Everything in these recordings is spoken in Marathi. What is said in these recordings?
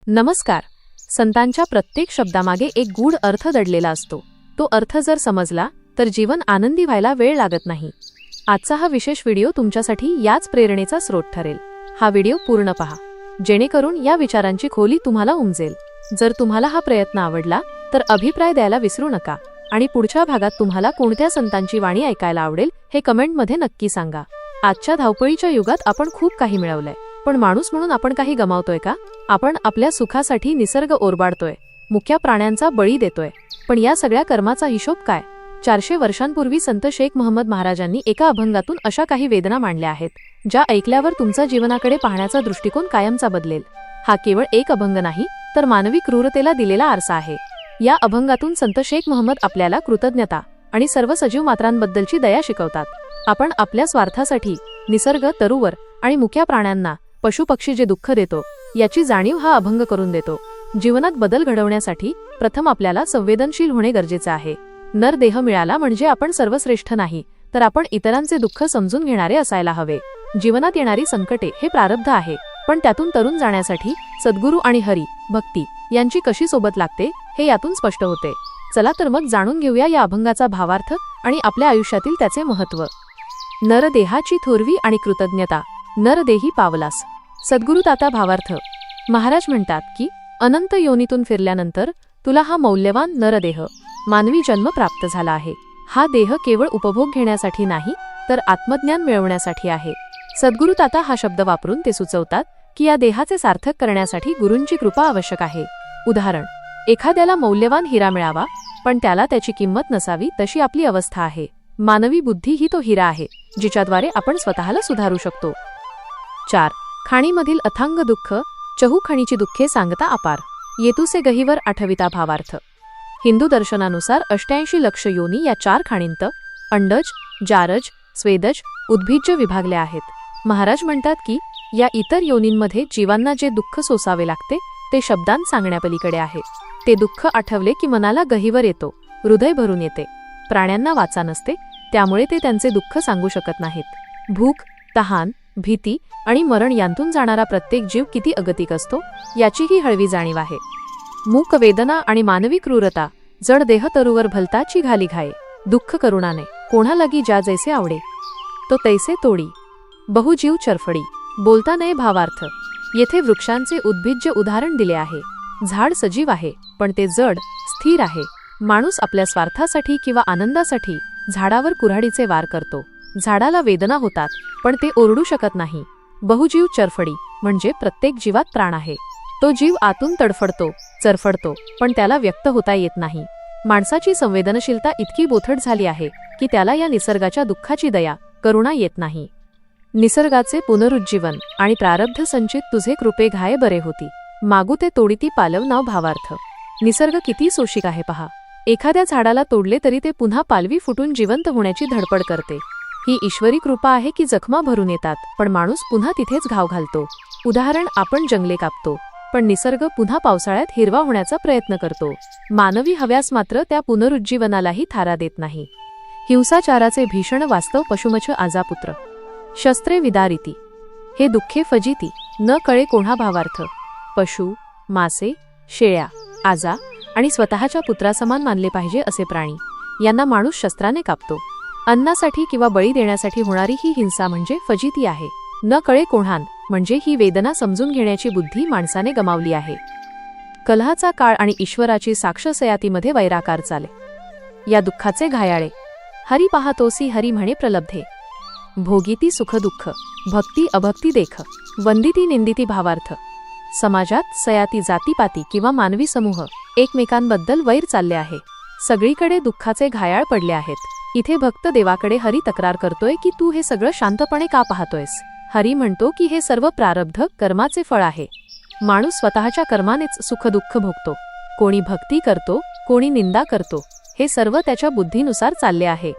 नमस्कार. संतांच्या प्रत्येक शब्दामागे एक गूढ अर्थ दडलेला असतो. तो अर्थ जर समजला तर जीवन आनंदी व्हायला वेळ लागत नाही. आजचा हा विशेष व्हिडिओ तुमच्यासाठी याच प्रेरणेचा स्रोत ठरेल. हा व्हिडिओ पूर्ण पहा, जेणेकरून या विचारांची खोली तुम्हाला उमजेल. जर तुम्हाला हा प्रयत्न आवडला तर अभिप्राय द्यायला विसरू नका आणि पुढच्या भागात तुम्हाला कोणत्या संतांची वाणी ऐकायला आवडेल हे कमेंटमध्ये नक्की सांगा. आजच्या धावपळीच्या युगात आपण खूप काही मिळवलंय, पण माणूस म्हणून आपण काही गमावतोय का? आपण आपल्या सुखासाठी निसर्ग ओरबाडतोय, मुक्या प्राण्यांचा बळी देतोय, पण या सगळ्या कर्माचा हिशोब काय? 400 वर्षांपूर्वी संत शेख महम्मद महाराजांनी एका अभंगातून अशा काही वेदना मांडल्या आहेत, ज्या ऐकल्यावर तुमचा जीवनाकडे पाहण्याचा दृष्टिकोन कायमचा बदलेल. हा केवळ एक अभंग नाही, तर मानवी क्रूरतेला दिलेला आरसा आहे. या अभंगातून संत शेख महम्मद आपल्याला कृतज्ञता आणि सर्व सजीव मात्रांबद्दलची दया शिकवतात. आपण आपल्या स्वार्थासाठी निसर्ग, तरुवर आणि मुक्या प्राण्यांना, पशुपक्षी जे दुःख देतो, याची जाणीव हा अभंग करून देतो. जीवनात बदल घडवण्यासाठी प्रथम आपल्याला संवेदनशील होणे गरजेचे आहे. नर देह मिळाला म्हणजे आपण सर्वश्रेष्ठ नाही, तर आपण इतरांचे दुःख समजून घेणारे असायला हवे. जीवनात येणारी संकटे हे प्रारब्ध आहे, पण त्यातून तरुण जाण्यासाठी सद्गुरू आणि हरी भक्ती यांची कशी सोबत लागते हे यातून स्पष्ट होते. चला तर मग जाणून घेऊया या अभंगाचा भावार्थ आणि आपल्या आयुष्यातील त्याचे महत्त्व. नरदेहाची थोरवी आणि कृतज्ञता, नरदेही पावलास. सद्गुरू ताता. भावार्थ. महाराज म्हणतात की अनंत योनीतून फिरल्यानंतर तुला हा मौल्यवान नरदेह मानवी जन्म प्राप्त झाला आहे. हा देह केवळ उपभोग घेण्यासाठी नाही, तर आत्मज्ञान मिळवण्यासाठी आहे. सद्गुरू ताता हा शब्द वापरून ते सुचवतात की या देहाचे सार्थक करण्यासाठी गुरूंची कृपा आवश्यक आहे. उदाहरण: एखाद्याला मौल्यवान हिरा मिळावा, पण त्याला त्याची किंमत नसावी, तशी आपली अवस्था आहे. मानवी बुद्धी ही तो हिरा आहे, जिच्याद्वारे आपण स्वतःला सुधारू शकतो. 4. खाणीमधील अथांग दुःख, चहू खणीची दुःखे सांगता अपार. येतुसे गहिवर आठविता. भावार्थ. हिंदू दर्शनानुसार 88 लक्ष योनी या 4 खाणींत अंडज, जारज, स्वेदज, उद्भिज्ज विभागल्या आहेत. महाराज म्हणतात की या इतर योनींमध्ये जीवांना जे दुःख सोसावे लागते ते शब्दांत सांगण्यापलीकडे आहे. ते दुःख आठवले की मनाला गहिवर येतो, हृदय भरून येते. प्राण्यांना वाचा नसते, त्यामुळे ते त्यांचे दुःख सांगू शकत नाहीत. भूक, तहान, भीती आणि मरण यांतून जाणारा प्रत्येक जीव किती अगतिक असतो याची ही हळवी जाणीव आहे. मूक वेदना आणि मानवी क्रूरता, जड देह तरुवर भलताची घाली घाये. दुःख करुणाने, कोणा लगी ज्या जैसे आवडे तो तैसे तोडी. बहुजीव चरफडी, बोलता नये. भावार्थ. येथे वृक्षांचे उद्भिज्ज उदाहरण दिले आहे. झाड सजीव आहे, पण ते जड, स्थिर आहे. माणूस आपल्या स्वार्थासाठी किंवा आनंदासाठी झाडावर कुऱ्हाडीचे वार करतो. झाडाला वेदना होतात, पण ते ओरडू शकत नाही. बहुजीव चरफडी म्हणजे प्रत्येक जीवात प्राण आहे. तो जीव आतून तडफडतो, चरफडतो, पण त्याला व्यक्त होता येत नाही. माणसाची संवेदनशीलता इतकी बोथट झाली आहे की त्याला या निसर्गाच्या दुःखाची दया, करुणा येत नाही. निसर्गाचे पुनरुज्जीवन आणि प्रारब्ध संचित तुझे कृपे घाये बरे होती. मागू ते तोडीती पालव नाव. भावार्थ. निसर्ग किती सोशिक आहे पहा. एखाद्या झाडाला तोडले तरी ते पुन्हा पालवी फुटून जिवंत होण्याची धडपड करते. ही ईश्वरी कृपा आहे की जखमा भरून येतात, पण माणूस पुन्हा तिथेच घाव घालतो. उदाहरण: आपण जंगले कापतो, पण निसर्ग पुन्हा पावसाळ्यात हिरवा होण्याचा प्रयत्न करतो. मानवी हव्यास मात्र त्या पुनरुज्जीवनालाही थारा देत नाही. हिंसाचाराचे भीषण वास्तव, पशुमच आजापुत्र. शस्त्रे विदारिती, हे दुःखे फजिती, न कळे कोणा. भावार्थ. पशु, मासे, शेळ्या, आजा आणि स्वतःच्या पुत्रासमान मानले पाहिजे असे प्राणी यांना माणूस शस्त्राने कापतो. अन्नासाठी किंवा बळी देण्यासाठी होणारी ही हिंसा म्हणजे फजिती आहे. न कळे कोणान म्हणजे ही वेदना समजून घेण्याची बुद्धी माणसाने गमावली आहे. कलहाचा काळ आणि ईश्वराची साक्ष सयातीमध्ये वैराकार चाले. या दुःखाचे घायाळे. हरी पाहतोसी हरी म्हणे प्रलब्धे. भोगीती सुख दुःख, भक्ती अभक्ती देख, वंदिती निंदिती. भावार्थ. समाजात सयाती जातीपाती किंवा मानवी समूह एकमेकांबद्दल वैर चालले आहे. सगळीकडे दुःखाचे घायाळ पडले आहेत. इथे भक्त देवाकडे हरी तक्रार करतोय की तू हे सगळं शांतपणे का पाहतोयस. हरी म्हणतो की हे सर्व प्रारब्ध कर्माचे फळ आहे. माणूस स्वतःच्या कर्मानेच सुख दुःख भोगतो. कोणी भक्ती करतो, कोणी निंदा करतो, हे सर्व त्याच्या बुद्धीनुसार चालले आहे.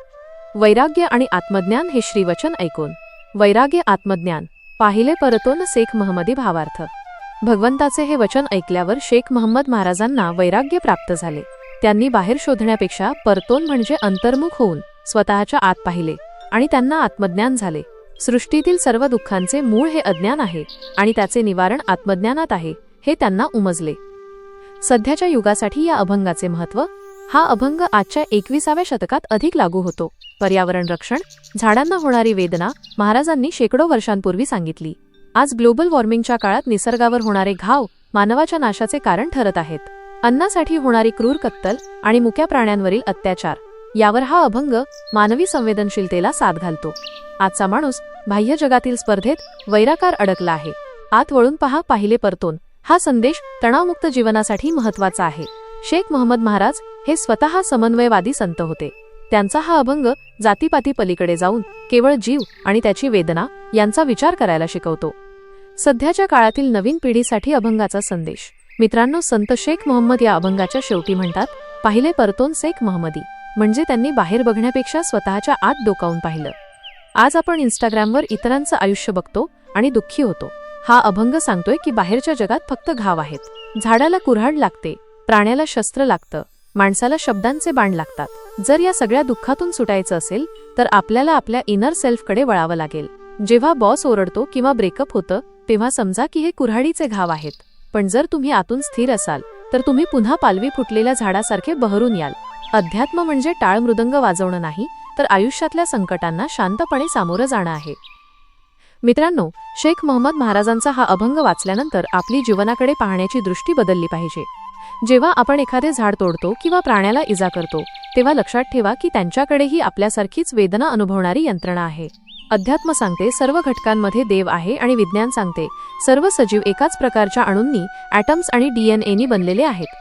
वैराग्य आणि आत्मज्ञान हे श्रीवचन ऐकून. वैराग्य आत्मज्ञान पाहिले परतोन शेख महम्मदी. भावार्थ. भगवंताचे हे वचन ऐकल्यावर शेख महम्मद महाराजांना वैराग्य प्राप्त झाले. त्यांनी बाहेर शोधण्यापेक्षा परतोन म्हणजे अंतर्मुख होऊन स्वतःच्या आत पाहिले आणि त्यांना आत्मज्ञान झाले. सृष्टीतील सर्व दुःखांचे मूळ हे अज्ञान आहे आणि त्याचे निवारण आत्मज्ञानात आहे, हे त्यांना उमजले. सध्याच्या युगासाठी या अभंगाचे महत्त्व. हा अभंग आजच्या 21व्या शतकात अधिक लागू होतो. पर्यावरण रक्षण, झाडांना होणारी वेदना महाराजांनी शेकडो वर्षांपूर्वी सांगितली. आज ग्लोबल वॉर्मिंगच्या काळात निसर्गावर होणारे घाव मानवाच्या नाशाचे कारण ठरत आहेत. अन्नासाठी होणारी क्रूर कत्तल आणि मुक्या प्राण्यांवरील अत्याचार यावर हा अभंग मानवी संवेदनशीलतेला साथ घालतो. आजचा माणूस बाह्य जगातील स्पर्धेत वैराकार अडकला आहे. आत वळून पहा, पाहिले परतून हा संदेश तणावमुक्त जीवनासाठी महत्त्वाचा आहे. शेख महम्मद महाराज हे स्वतः समन्वयवादी संत होते. त्यांचा हा अभंग जातीपाती पलीकडे जाऊन केवळ जीव आणि त्याची वेदना यांचा विचार करायला शिकवतो. सध्याच्या काळातील नवीन पिढीसाठी अभंगाचा संदेश. मित्रांनो, संत शेख महम्मद या अभंगाच्या शेवटी म्हणतात, पाहिले परतोन शेख महम्मदी, म्हणजे त्यांनी बाहेर बघण्यापेक्षा स्वतःच्या आत डोकावून पाहिलं. आज आपण इंस्टाग्रामवर इतरांचं आयुष्य बघतो आणि दुःखी होतो. हा अभंग सांगतोय की बाहेरच्या जगात फक्त घाव आहेत. झाडाला कुऱ्हाड लागते, प्राण्याला शस्त्र लागतं, माणसाला शब्दांचे बाण लागतात. जर या सगळ्या दुःखातून सुटायचं असेल तर आपल्याला आपल्या इनर सेल्फकडे वळावं लागेल. जेव्हा बॉस ओरडतो किंवा ब्रेकअप होतं तेव्हा समजा की हे कुऱ्हाडीचे घाव आहेत. पण जर तुम्ही आतून स्थिर असाल तर तुम्ही पुन्हा पालवी फुटलेल्या झाडासारखे बहरून याल. अध्यात्म म्हणजे टाळ मृदंग वाजवणं नाही, तर आयुष्यातल्या संकटांना शांतपणे सामोरं जाणं आहे. मित्रांनो, शेख महम्मद महाराजांचा हा अभंग वाचल्यानंतर आपली जीवनाकडे पाहण्याची दृष्टी बदलली पाहिजे. जेव्हा आपण एखादे झाड तोडतो किंवा प्राण्याला इजा करतो तेव्हा लक्षात ठेवा की त्यांच्याकडेही आपल्यासारखीच वेदना अनुभवणारी यंत्रणा आहे. अध्यात्म सांगते सर्व घटकांमध्ये देव आहे आणि विज्ञान सांगते सर्व सजीव एकाच प्रकारच्या अणूंनी, ॲटम्स आणि DNA बनलेले आहेत.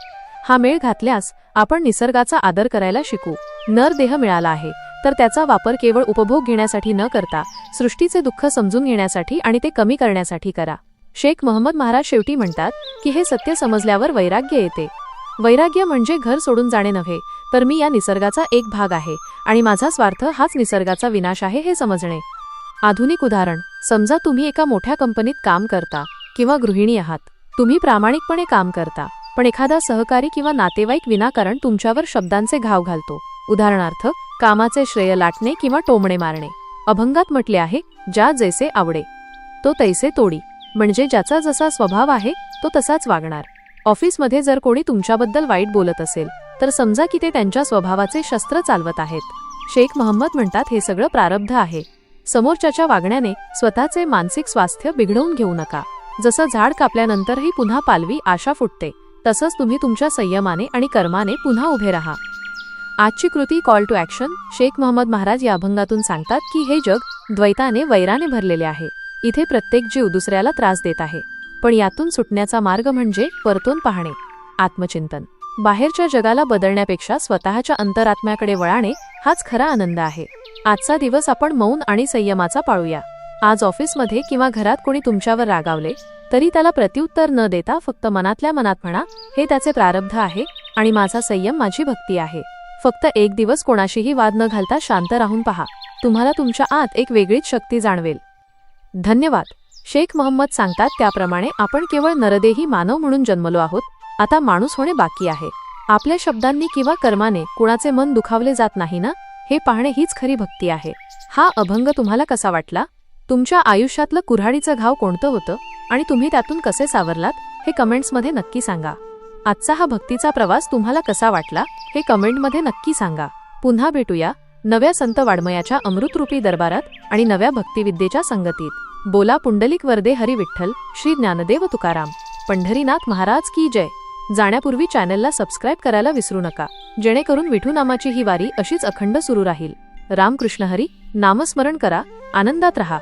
हा मेळ घातल्यास आपण निसर्गाचा आदर करायला शिकू. नर देह मिळाला आहे तर त्याचा वापर केवळ उपभोग घेण्यासाठी न करता सृष्टीचे दुःख समजून घेण्यासाठी आणि ते कमी करण्यासाठी करा. शेख महम्मद महाराज शेवटी म्हणतात की हे सत्य समजल्यावर वैराग्य येते. वैराग्य म्हणजे घर सोडून जाणे नव्हे, तर मी या निसर्गाचा एक भाग आहे आणि माझा स्वार्थ हाच निसर्गाचा विनाश आहे हे समजणे. आधुनिक उदाहरण. समजा तुम्ही एका मोठ्या कंपनीत काम करता किंवा गृहिणी आहात. तुम्ही प्रामाणिकपणे काम करता, पण एखादा सहकारी किंवा नातेवाईक विनाकारण तुमच्यावर शब्दांचे घाव घालतो. उदाहरणार्थ, कामाचे श्रेय लाटणे किंवा टोमणे मारणे. अभंगात म्हटले आहे, ज्या जैसे आवडे तो तैसे तोडी, म्हणजे ज्याचा जसा स्वभाव आहे तो तसाच वागणार. ऑफिसमध्ये जर कोणी तुमच्याबद्दल वाईट बोलत असेल तर समजा की ते त्यांच्या स्वभावाचे शस्त्र चालवत आहेत. शेख महम्मद म्हणतात, हे सगळं प्रारब्ध आहे. समोरच्याच्या वागण्याने स्वतःचे मानसिक स्वास्थ्य बिघडवून घेऊ नका. जसं झाड कापल्यानंतरही पुन्हा पालवी आशा फुटते, तसंच तुम्ही तुमच्या संयमाने आणि कर्माने पुन्हा उभे राहा. आजची कृती call to action. Shaikh Muhammad Maharaj या अभंगातून सांगतात की हे जग द्वैताने, वैराने भरलेले आहे. इथे प्रत्येक जीव दुसऱ्याला त्रास देत आहे. पण यातून सुटण्याचा मार्ग म्हणजे परतून पाहणे, आत्मचिंतन. बाहेरच्या जगाला बदलण्यापेक्षा स्वतःच्या अंतरात्म्याकडे वळाणे हाच खरा आनंद आहे. आजचा दिवस आपण मौन आणि संयमाचा पाळूया. आज ऑफिसमध्ये किंवा घरात कोणी तुमच्यावर रागावले तरी त्याला प्रत्युत्तर न देता फक्त मनातल्या मनात म्हणा, हे त्याचे प्रारब्ध आहे आणि माझा संयम माझी भक्ती आहे. फक्त एक दिवस कोणाशीही वाद न घालता शांत राहून पहा. तुम्हाला तुमच्या आत एक वेगळीच शक्ती जाणवेल. धन्यवाद. शेख महम्मद सांगतात त्याप्रमाणे आपण केवळ नरदेही मानव म्हणून जन्मलो आहोत. आता माणूस होणे बाकी आहे. आपल्या शब्दांनी किंवा कर्माने कुणाचे मन दुखावले जात नाही ना, हे पाहणे हीच खरी भक्ती आहे. हा अभंग तुम्हाला कसा वाटला? तुमच्या आयुष्यातलं कुऱ्हाडीचं घाव कोणतं होतं आणि तुम्ही त्यातून कसे सावरलात हे कमेंट्समध्ये नक्की सांगा. आजचा हा भक्तीचा प्रवास तुम्हाला कसा वाटला हे कमेंटमध्ये नक्की सांगा. पुन्हा भेटूया नव्या संत वाङ्मयाच्या अमृतरूपी दरबारात आणि नव्या भक्तिविद्येच्या संगतीत. बोला पुंडलिक वरदे हरी विठ्ठल, श्री ज्ञानदेव तुकाराम, पंढरीनाथ महाराज की जय. जाण्यापूर्वी चॅनलला सबस्क्राईब करायला विसरू नका, जेणेकरून विठू नामाची ही वारी अशीच अखंड सुरू राहील. रामकृष्ण हरी. नामस्मरण करा, आनंदात रहा.